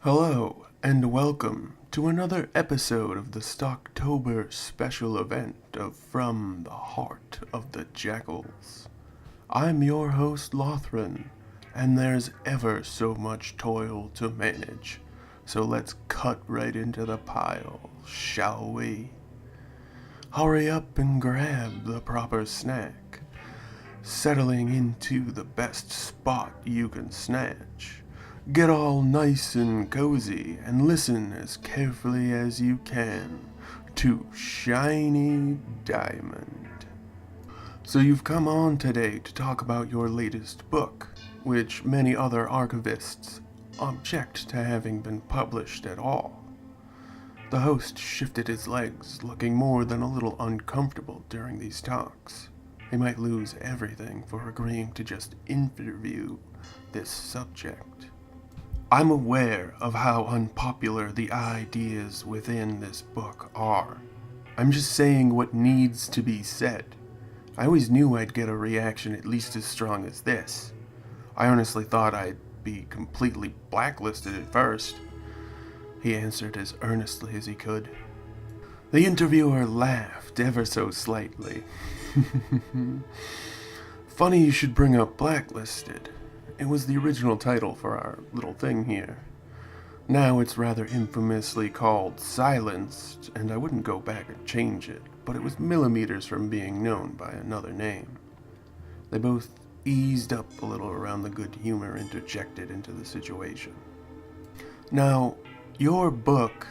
Hello, and welcome to another episode of the Stalktober special event of From the Heart of the Jakuls. I'm your host, Lothran, and there's ever so much toil to manage, so let's cut right into the pile, shall we? Hurry up and grab the proper snack, settling into the best spot you can snatch. Get all nice and cozy and listen as carefully as you can to Shiny Diamond. So you've come on today to talk about your latest book, which many other archivists object to having been published at all. The host shifted his legs, looking more than a little uncomfortable during these talks. He might lose everything for agreeing to just interview this subject. I'm aware of how unpopular the ideas within this book are. I'm just saying what needs to be said. I always knew I'd get a reaction at least as strong as this. I honestly thought I'd be completely blacklisted at first. He answered as earnestly as he could. The interviewer laughed ever so slightly. Funny you should bring up blacklisted. It was the original title for our little thing here. Now it's rather infamously called Silenced, and I wouldn't go back and change it, but it was millimeters from being known by another name. They both eased up a little around the good humor interjected into the situation. Now, your book,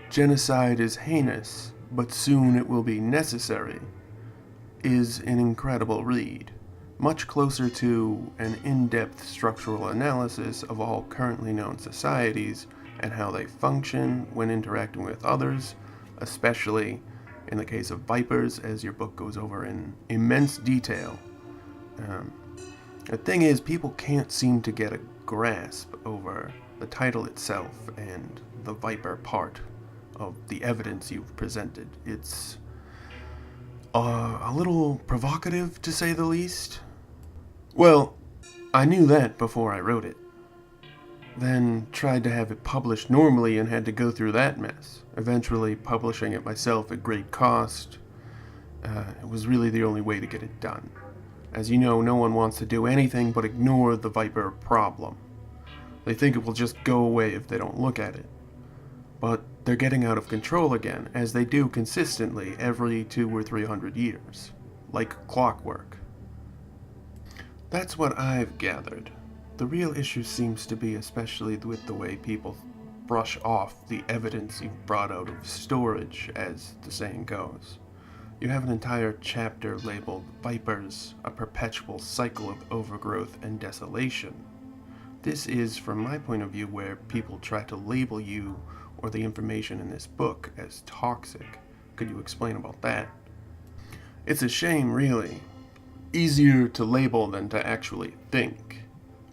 Genocide is Heinous, but Soon It Will Be Necessary, is an incredible read. Much closer to an in-depth structural analysis of all currently known societies and how they function when interacting with others, especially in the case of vipers, as your book goes over in immense detail. The thing is, people can't seem to get a grasp over the title itself and the viper part of the evidence you've presented. It's a little provocative, to say the least. Well, I knew that before I wrote it. Then tried to have it published normally and had to go through that mess, eventually publishing it myself at great cost. It was really the only way to get it done. As you know, no one wants to do anything but ignore the Viper problem. They think it will just go away if they don't look at it. But they're getting out of control again, as they do consistently every 200 or 300 years, like clockwork. That's what I've gathered. The real issue seems to be especially with the way people brush off the evidence you've brought out of storage, as the saying goes. You have an entire chapter labeled Vipers, a perpetual cycle of overgrowth and desolation. This is, from my point of view, where people try to label you or the information in this book as toxic. Could you explain about that? It's a shame, really. Easier to label than to actually think.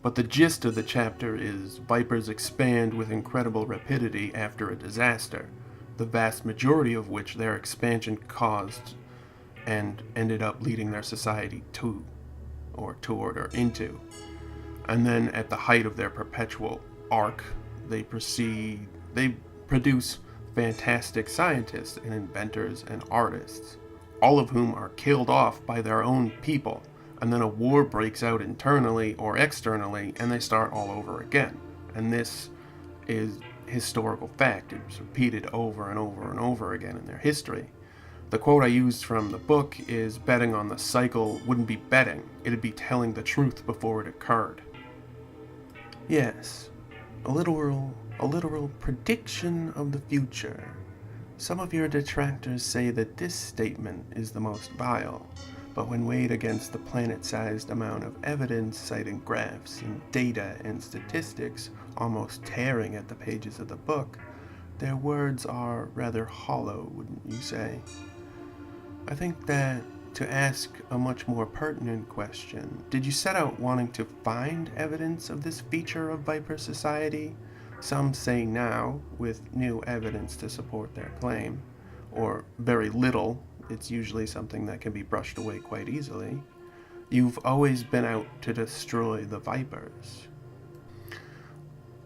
But the gist of the chapter is vipers expand with incredible rapidity after a disaster, the vast majority of which their expansion caused and ended up leading their society to, or toward, or into. And then at the height of their perpetual arc, they produce fantastic scientists and inventors and artists, all of whom are killed off by their own people, and then a war breaks out internally or externally, and they start all over again. And this is historical fact. It's repeated over and over and over again in their history. The quote I used from the book is, betting on the cycle wouldn't be betting, it'd be telling the truth before it occurred. Yes, a literal prediction of the future. Some of your detractors say that this statement is the most vile, but when weighed against the planet-sized amount of evidence citing graphs and data and statistics almost tearing at the pages of the book, their words are rather hollow, wouldn't you say? I think that to ask a much more pertinent question, did you set out wanting to find evidence of this feature of Viper society? Some say now, with new evidence to support their claim, or very little. It's usually something that can be brushed away quite easily. You've always been out to destroy the Vipers.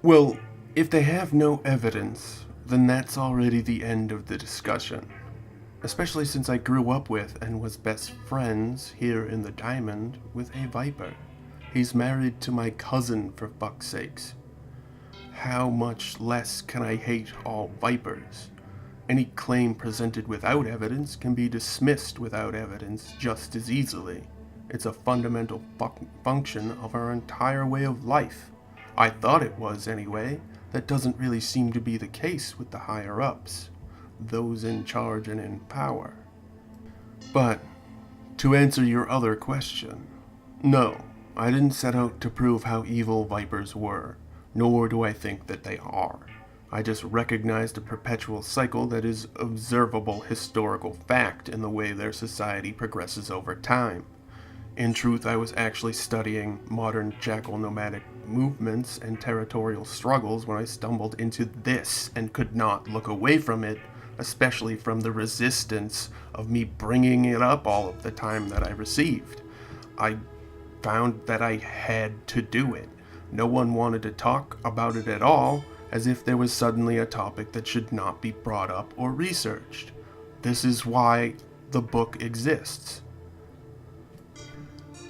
Well, If they have no evidence, then that's already the end of the discussion. Especially since I grew up with and was best friends here in the Diamond with a Viper. He's married to my cousin, for fuck's sakes. How much less can I hate all Vipers? Any claim presented without evidence can be dismissed without evidence just as easily. It's a fundamental function of our entire way of life. I thought it was, anyway. That doesn't really seem to be the case with the higher-ups, those in charge and in power. But, to answer your other question, no, I didn't set out to prove how evil Vipers were, nor do I think that they are. I just recognized a perpetual cycle that is observable historical fact in the way their society progresses over time. In truth, I was actually studying modern Jackal nomadic movements and territorial struggles when I stumbled into this and could not look away from it, especially from the resistance of me bringing it up all of the time that I received. I found that I had to do it. No one wanted to talk about it at all, as if there was suddenly a topic that should not be brought up or researched. This is why the book exists.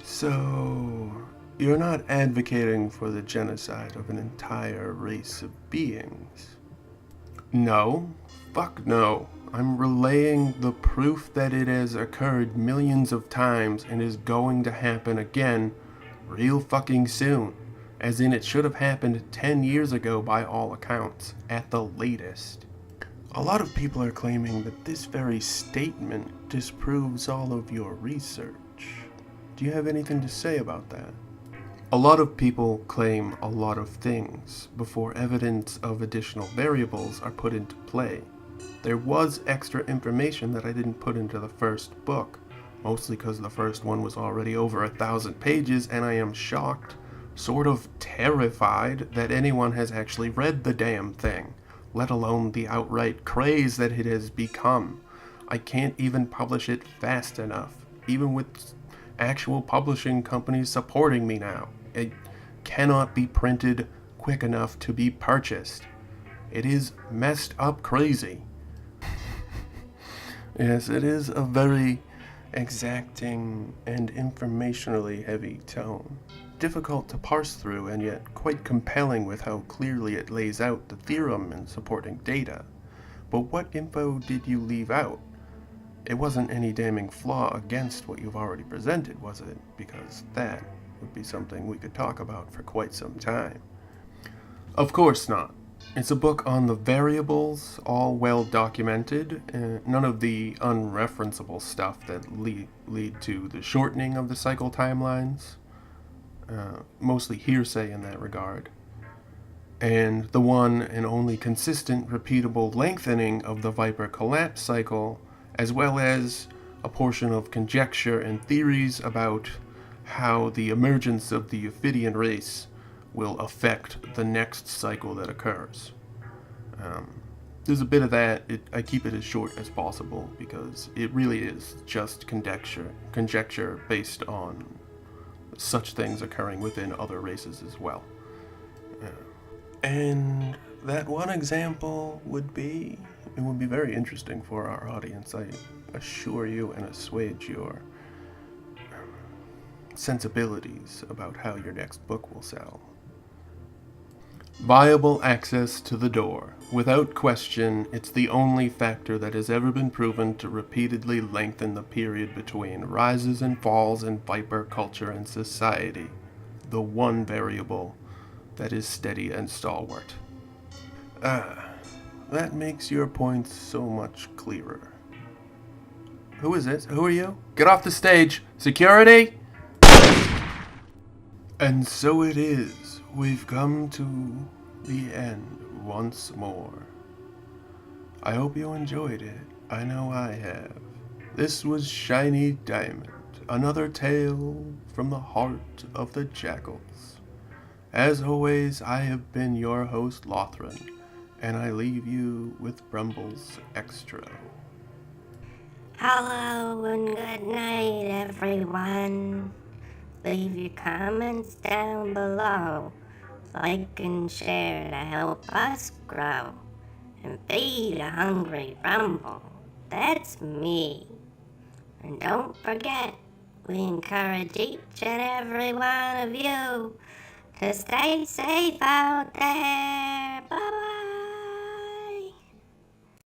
So, you're not advocating for the genocide of an entire race of beings? No. Fuck no. I'm relaying the proof that it has occurred millions of times and is going to happen again real fucking soon. As in, it should have happened 10 years ago by all accounts, at the latest. A lot of people are claiming that this very statement disproves all of your research. Do you have anything to say about that? A lot of people claim a lot of things before evidence of additional variables are put into play. There was extra information that I didn't put into the first book, mostly because the first one was already over 1,000 pages, and I am shocked, sort of terrified, that anyone has actually read the damn thing, let alone the outright craze that it has become. I can't even publish it fast enough, even with actual publishing companies supporting me now. It cannot be printed quick enough to be purchased. It is messed up crazy. Yes, it is a very exacting and informationally heavy tome. Difficult to parse through, and yet quite compelling with how clearly it lays out the theorem and supporting data. But what info did you leave out? It wasn't any damning flaw against what you've already presented, was it? Because that would be something we could talk about for quite some time. Of course not. It's a book on the variables, all well documented, none of the unreferenceable stuff that lead to the shortening of the cycle timelines. Mostly hearsay in that regard. And the one and only consistent, repeatable lengthening of the Viper collapse cycle, as well as a portion of conjecture and theories about how the emergence of the Ophidian race will affect the next cycle that occurs. There's a bit of that. I keep it as short as possible because it really is just conjecture based on such things occurring within other races as well. And that one example would be, it would be very interesting for our audience, I assure you, and assuage your sensibilities about how your next book will sell. Viable access to the door. Without question, it's the only factor that has ever been proven to repeatedly lengthen the period between rises and falls in Viper culture and society. The one variable that is steady and stalwart. That makes your point so much clearer. Who is it? Who are you? Get off the stage! Security! And so it is. We've come to the end once more. I hope you enjoyed it. I know I have. This was Shiny Diamond, another tale from the heart of the Jakuls. As always, I have been your host, Lothran, and I leave you with Brumble's Extra. Hello and good night, everyone. Leave your comments down below. like and share to help us grow and feed a hungry rumble. That's me. And don't forget, we encourage each and every one of you to stay safe out there.